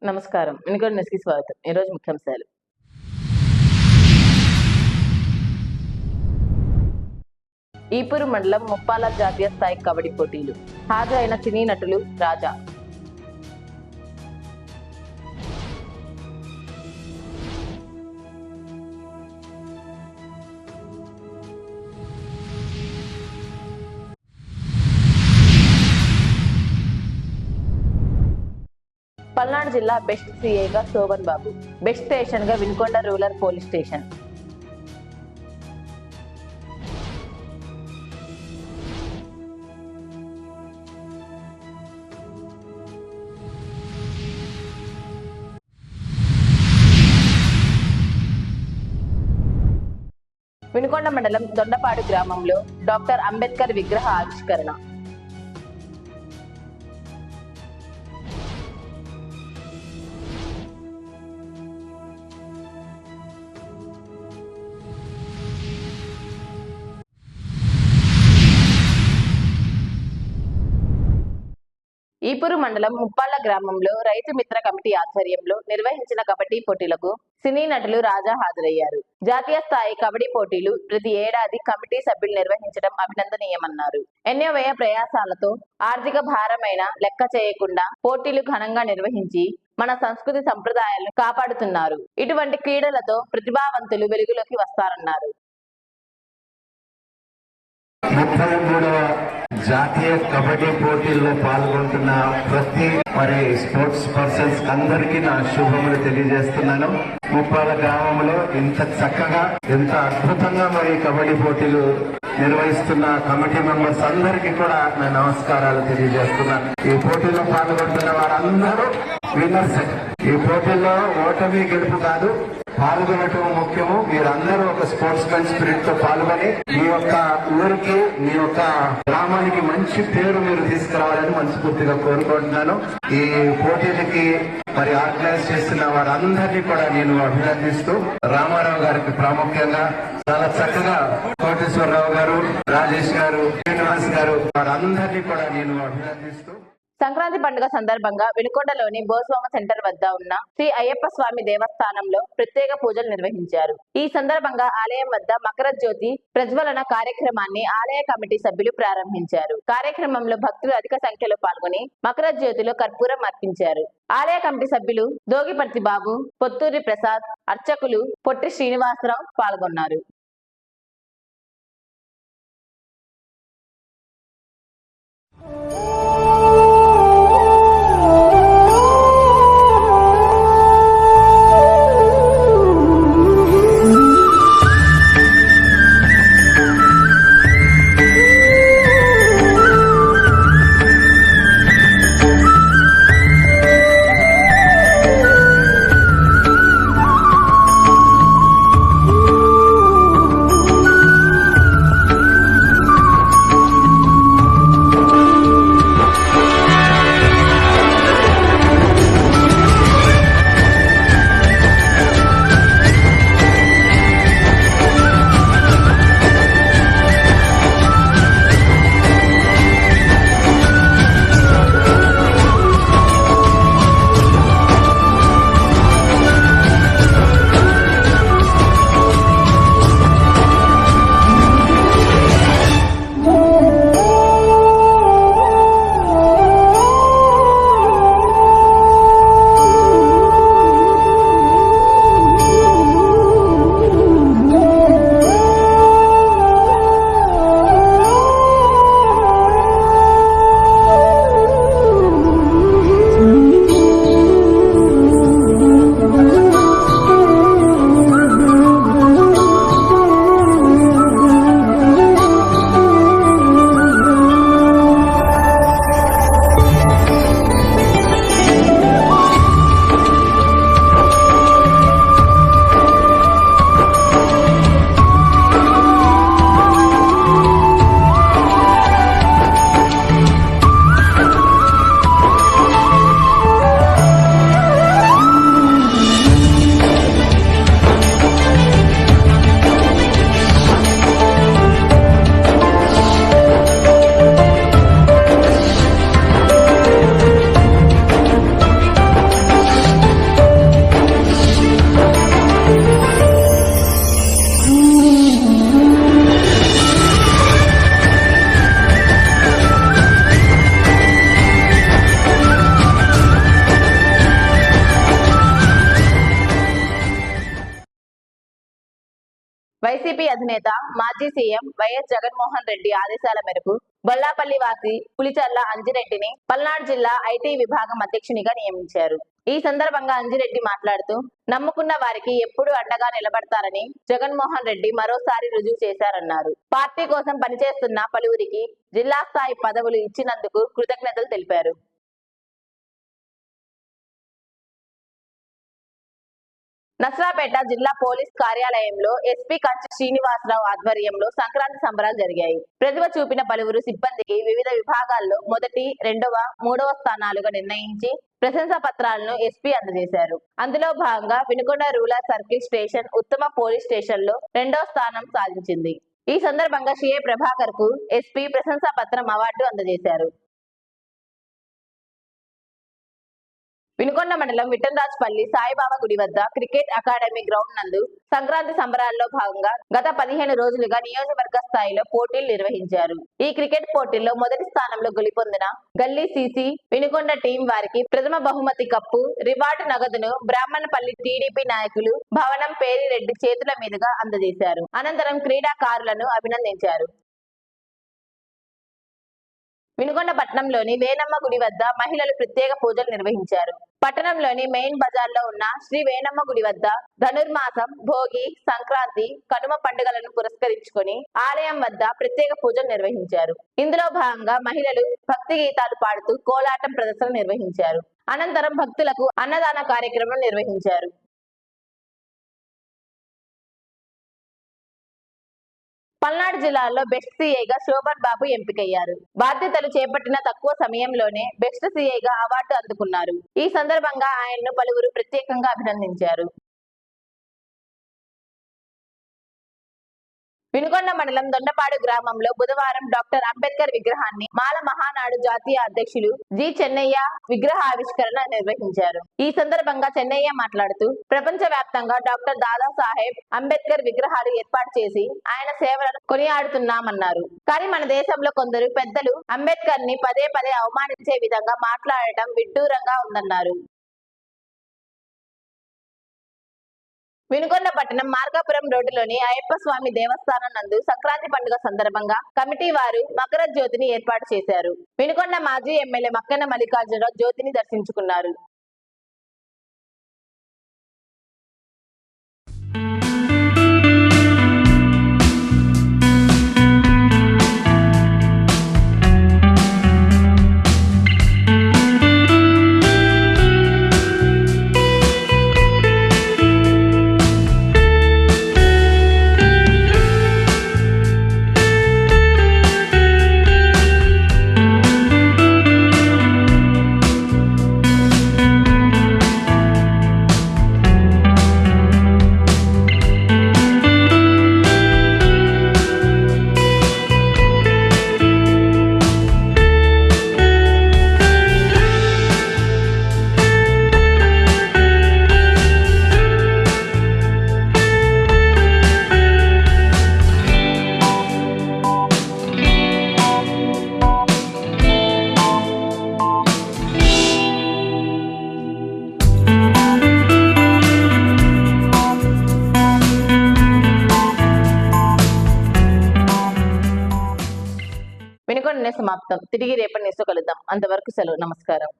నమస్కారం. వినుకొండ న్యూస్‌కి స్వాగతం. ఈరోజు ముఖ్యాంశాలు. ఈపూరు మండలం ముప్పాల జాతీయ స్థాయి కబడ్డీ పోటీలు. హాజరైన సినీ నటులు రాజా. పల్నాడు జిల్లా బెస్ట్ సిఐగా శోభన్ బాబు, బెస్ట్ స్టేషన్ గా Vinukonda rural police station. Vinukonda మండలం దొండపాడు గ్రామంలో డాక్టర్ అంబేద్కర్ విగ్రహ ఆవిష్కరణ. ఈపూరు మండలం ముప్పాళ్ల గ్రామంలో రైతు మిత్ర కమిటీ ఆధ్వర్యంలో నిర్వహించిన కబడ్డీ పోటీలకు సినీ నటులు రాజా హాజరయ్యారు. జాతీయ స్థాయి కబడ్డీ పోటీలు ప్రతి ఏడాది కమిటీ సభ్యులు నిర్వహించడం అభినందనీయమన్నారు. ఎన్నో వ్యయ ప్రయాసాలతో ఆర్థిక భారమైన లెక్క చేయకుండా పోటీలు ఘనంగా నిర్వహించి మన సంస్కృతి సంప్రదాయాలను కాపాడుతున్నారు. ఇటువంటి క్రీడలతో ప్రతిభావంతులు వెలుగులోకి వస్తారన్నారు. 33వ జాతీయ కబడ్డీ పోటీల్లో పాల్గొంటున్న ప్రతి స్పోర్ట్స్ పర్సన్స్ అందరికీ నా శుభములు తెలియజేస్తున్నాను. ముప్పాల గ్రామంలో ఇంత చక్కగా ఎంత అద్భుతంగా కబడ్డీ పోటీలు నిర్వహిస్తున్న కమిటీ మెంబర్స్ అందరికీ కూడా నా నమస్కారాలు తెలియజేస్తున్నాను. ఈ పోటీలో పాల్గొంటున్న వారందరూ విన్నర్స్. ఈ పోటీల్లో ఓటమి గెలుపు కాదు, పాల్గొనటం ముఖ్యము. మీరందరూ ఒక స్పోర్ట్స్ మెన్ స్పిరిట్ తో పాల్గొని మీ యొక్క ఊరికి, మీ యొక్క గ్రామానికి మంచి పేరు మీరు తీసుకురావాలని మనస్ఫూర్తిగా కోరుకుంటున్నాను. ఈ పోటీలకి ఆర్గనైజ్ చేస్తున్న వారందరినీ కూడా నేను అభినందిస్తూ, రామారావు గారికి ప్రాముఖ్యంగా చాలా చక్కగా కోటేశ్వరరావు గారు, రాజేష్ గారు, శ్రీనివాస్ గారు వారందరినీ కూడా నేను అభినందిస్తూ, సంక్రాంతి పండుగ సందర్భంగా వినుకొండలోని బోస్వామ సెంటర్ వద్ద ఉన్న శ్రీ అయ్యప్ప స్వామి దేవస్థానంలో ప్రత్యేక పూజలు నిర్వహించారు. ఈ సందర్భంగా ఆలయం వద్ద మకర జ్యోతి ప్రజ్వలన కార్యక్రమాన్ని ఆలయ కమిటీ సభ్యులు ప్రారంభించారు. కార్యక్రమంలో భక్తులు అధిక సంఖ్యలో పాల్గొని మకర జ్యోతిలో కర్పూరం అర్పించారు. ఆలయ కమిటీ సభ్యులు దోగిపర్తి బాబు, పొత్తూరి ప్రసాద్, అర్చకులు పొట్టి శ్రీనివాసరావు పాల్గొన్నారు. వైసీపీ అధినేత మాజీ సీఎం వైఎస్ జగన్మోహన్ రెడ్డి ఆదేశాల మేరకు బొల్లాపల్లి వాసి పులిచర్ల అంజిరెడ్డిని పల్నాడు జిల్లా ఐటీ విభాగం అధ్యక్షునిగా నియమించారు. ఈ సందర్భంగా అంజిరెడ్డి మాట్లాడుతూ నమ్ముకున్న వారికి ఎప్పుడు అండగా నిలబడతారని జగన్మోహన్ రెడ్డి మరోసారి రుజువు చేశారన్నారు. పార్టీ కోసం పనిచేస్తున్న పలువురికి జిల్లా స్థాయి పదవులు ఇచ్చినందుకు కృతజ్ఞతలు తెలిపారు. నర్సరావుపేట జిల్లా పోలీస్ కార్యాలయంలో ఎస్పీ కంచి శ్రీనివాసరావు ఆధ్వర్యంలో సంక్రాంతి సంబరాలు జరిగాయి. ప్రతిభ చూపిన పలువురు సిబ్బందికి వివిధ విభాగాల్లో మొదటి, 2వ, 3వ స్థానాలుగా నిర్ణయించి ప్రశంసా పత్రాలను ఎస్పీ అందజేశారు. అందులో భాగంగా వినుకొండ రూరల్ సర్కిల్ స్టేషన్ ఉత్తమ పోలీస్ స్టేషన్ లో 2వ స్థానం సాధించింది. ఈ సందర్భంగా సిఐ ప్రభాకర్ కు ఎస్పీ ప్రశంసా పత్రం అవార్డు అందజేశారు. వినుకొండ మండలం విఠలరాజుపల్లి సాయిబాబా గుడి వద్ద క్రికెట్ అకాడమీ గ్రౌండ్ నందు సంక్రాంతి సంబరాల్లో భాగంగా గత 15 రోజులుగా నియోజకవర్గ స్థాయిలో పోటీలు నిర్వహించారు. ఈ క్రికెట్ పోటీల్లో మొదటి స్థానంలో గెలుపొందిన గల్లీ సిసి వినుకొండ టీం వారికి ప్రథమ బహుమతి కప్పు, రివార్డు నగదును బ్రాహ్మణపల్లి టీడీపీ నాయకులు భవనం పేరిరెడ్డి చేతుల మీదుగా అందజేశారు. అనంతరం క్రీడాకారులను అభినందించారు. వినుకొండ పట్టణంలోని వేణమ్మ గుడి వద్ద మహిళలు ప్రత్యేక పూజలు నిర్వహించారు. పట్టణంలోని మెయిన్ బజార్లో ఉన్న శ్రీ వేణమ్మ గుడి వద్ద ధనుర్మాసం, భోగి, సంక్రాంతి, కనుమ పండుగలను పురస్కరించుకొని ఆలయం వద్ద ప్రత్యేక పూజలు నిర్వహించారు. ఇందులో భాగంగా మహిళలు భక్తి గీతాలు పాడుతూ కోలాటం ప్రదర్శన నిర్వహించారు. అనంతరం భక్తులకు అన్నదాన కార్యక్రమం నిర్వహించారు. పల్నాడు జిల్లాలో బెస్ట్ సీఐగా శోభన్ బాబు ఎంపికయ్యారు. బాధ్యతలు చేపట్టిన తక్కువ సమయంలోనే బెస్ట్ సీఐగా అవార్డు అందుకున్నారు. ఈ సందర్భంగా ఆయన్ను పలువురు ప్రత్యేకంగా అభినందించారు. వినుకొండ మండలం దొండపాడు గ్రామంలో బుధవారం డాక్టర్ అంబేద్కర్ విగ్రహాన్ని మాల మహానాడు జాతీయ అధ్యక్షులు జి చెన్నయ్య విగ్రహావిష్కరణ నిర్వహించారు. ఈ సందర్భంగా చెన్నయ్య మాట్లాడుతూ ప్రపంచ వ్యాప్తంగా డాక్టర్ దాదాసాహెబ్ అంబేద్కర్ విగ్రహాలు ఏర్పాటు చేసి ఆయన సేవలను కొనియాడుతున్నామన్నారు. కానీ మన దేశంలో కొందరు పెద్దలు అంబేద్కర్ ని పదే పదే అవమానించే విధంగా మాట్లాడటం విడ్డూరంగా ఉందన్నారు. వినుకొండ పట్టణం మార్కాపురం రోడ్డులోని అయ్యప్ప స్వామి దేవస్థానం నందు సంక్రాంతి పండుగ సందర్భంగా కమిటీ వారు మకర జ్యోతిని ఏర్పాటు చేశారు. వినుకొండ మాజీ ఎమ్మెల్యే మక్కన మల్లికార్జునరావు జ్యోతిని దర్శించుకున్నారు. వినుకొండ సమాప్తం. తిరిగి రేపటి న్యూస్లో కలుద్దాం. అంతవరకు సెలవు. నమస్కారం.